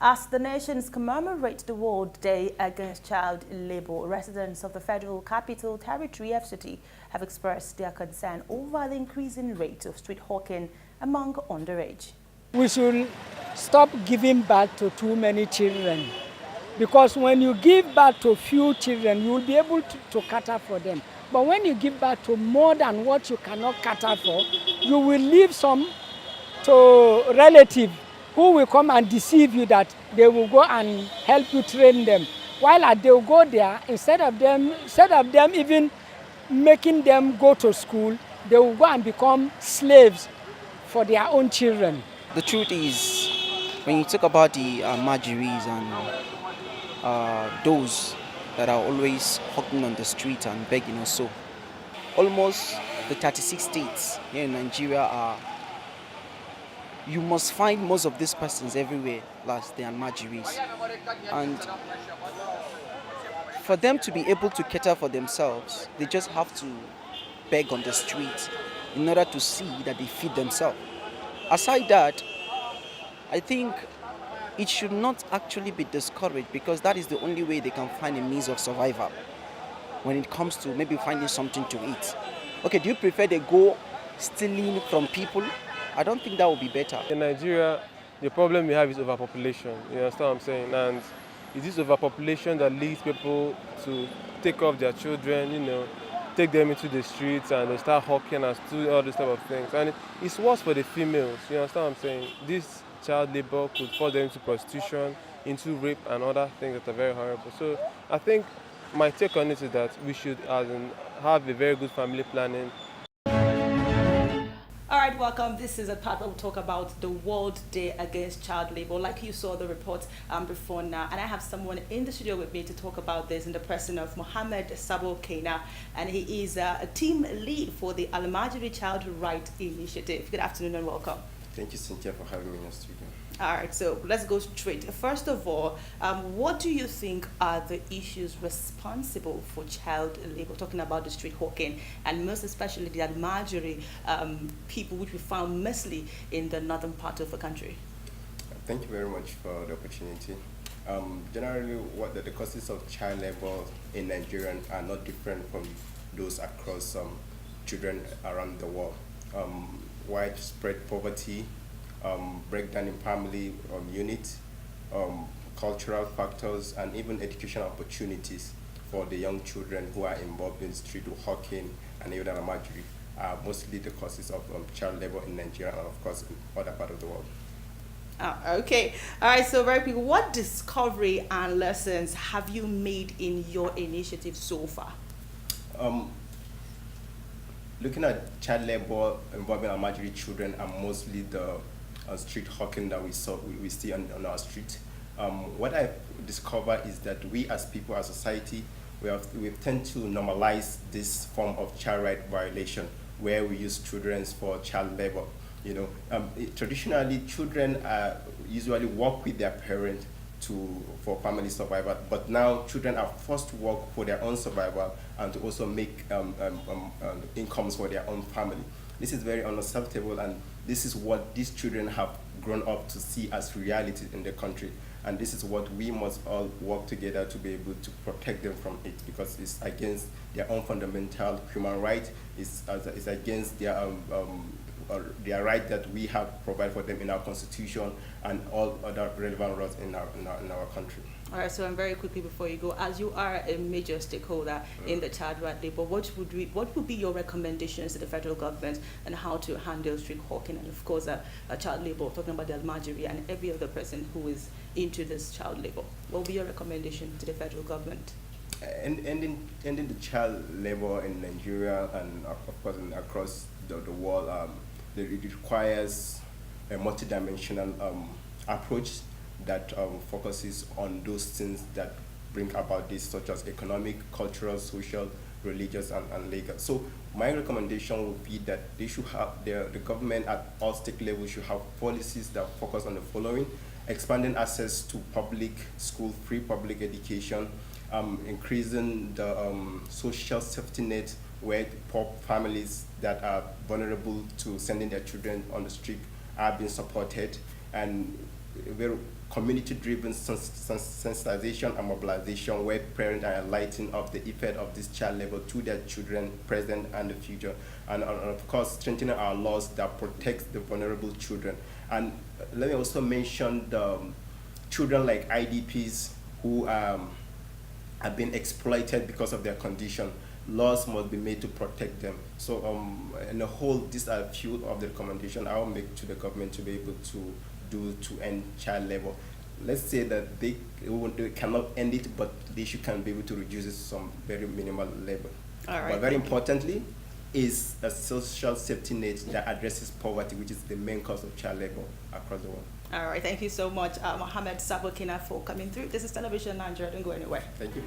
As the nations commemorate the World Day Against Child Labor, residents of the Federal Capital Territory (FCT) have expressed their concern over the increasing rate of street hawking among underage. We should stop giving birth to too many children, because when you give birth to few children, you will be able to cater for them. But when you give birth to more than what you cannot cater for, you will leave some to relatives who will come and deceive you that they will go and help you train them. While they will go there, instead of them even making them go to school, they will go and become slaves for their own children. The truth is, when you talk about the Marjories and those that are always hawking on the street and begging or so, almost the 36 states here in Nigeria are, you must find most of these persons everywhere, last they are Marjories. And for them to be able to cater for themselves, they just have to beg on the street in order to see that they feed themselves. Aside that, I think it should not actually be discouraged, because that is the only way they can find a means of survival when it comes to maybe finding something to eat. Okay, do you prefer they go stealing from people? I don't think that would be better. In Nigeria, the problem we have is overpopulation. You understand what I'm saying? And it's this overpopulation that leads people to take off their children, take them into the streets, and they start hawking and do all this type of things. And it's worse for the females. You understand what I'm saying? This child labor could force them into prostitution, into rape and other things that are very horrible. So I think my take on it is that we should have a very good family planning. All right, welcome. This is a part where we'll talk about the World Day Against Child Labor. Like you saw the report before now, and I have someone in the studio with me to talk about this in the person of Mohammed Sabo Keina, and he is a team lead for the Almajiri Child Right Initiative. Good afternoon and welcome. Thank you, Cynthia, for having me in the studio. All right, so let's go straight. First of all, what do you think are the issues responsible for child labor? Talking about the street hawking, and most especially the Almajiri people, which we found mostly in the northern part of the country. Thank you very much for the opportunity. Generally, what the causes of child labor in Nigeria are not different from those across children around the world. Widespread poverty, breakdown in family unit, cultural factors, and even educational opportunities for the young children who are involved in street hawking and even Almajiri are mostly the causes of child labor in Nigeria and of course in other parts of the world. Okay. All right, so very quick, what discovery and lessons have you made in your initiative so far? Looking at child labor involving Almajiri children are mostly the street hawking that we see on our street. What I've discovered is that we as people, as society, we tend to normalize this form of child right violation where we use children for child labor. Traditionally, children usually work with their parents for family survival, but now children are forced to work for their own survival and to also make incomes for their own family. This is very unacceptable, and this is what these children have grown up to see as reality in the country. And this is what we must all work together to be able to protect them from it, because it's against their own fundamental human right. It's against their right that we have provided for them in our constitution and all other relevant laws in our country. All right, so very quickly before you go, as you are a major stakeholder in the child right labor, what would be your recommendations to the federal government on how to handle street hawking and of course child labor, talking about the Almajiri and every other person who is into this child labor? What would be your recommendation to the federal government? Ending the child labor in Nigeria and of course across the world, it requires a multidimensional approach that focuses on those things that bring about this, such as economic, cultural, social, religious, and legal. So my recommendation would be that they should have the government at all stake levels should have policies that focus on the following: expanding access to public school, free public education, increasing the social safety net where poor families that are vulnerable to sending their children on the street are being supported, and very community-driven sensitization and mobilization, where parents are enlightened of the effect of this child labor to their children, present and the future, and of course strengthening our laws that protects the vulnerable children. And let me also mention the children like IDPs who have been exploited because of their condition. Laws must be made to protect them. So in the whole, these are a few of the recommendations I will make to the government to be able to do to end child labor. Let's say that they cannot end it, but they can be able to reduce it to some very minimal level. All right, but very importantly, is a social safety net that addresses poverty, which is the main cause of child labor across the world. All right, thank you so much, Mohammed Sabokina, for coming through. This is Television Nigeria. Don't go anywhere. Thank you.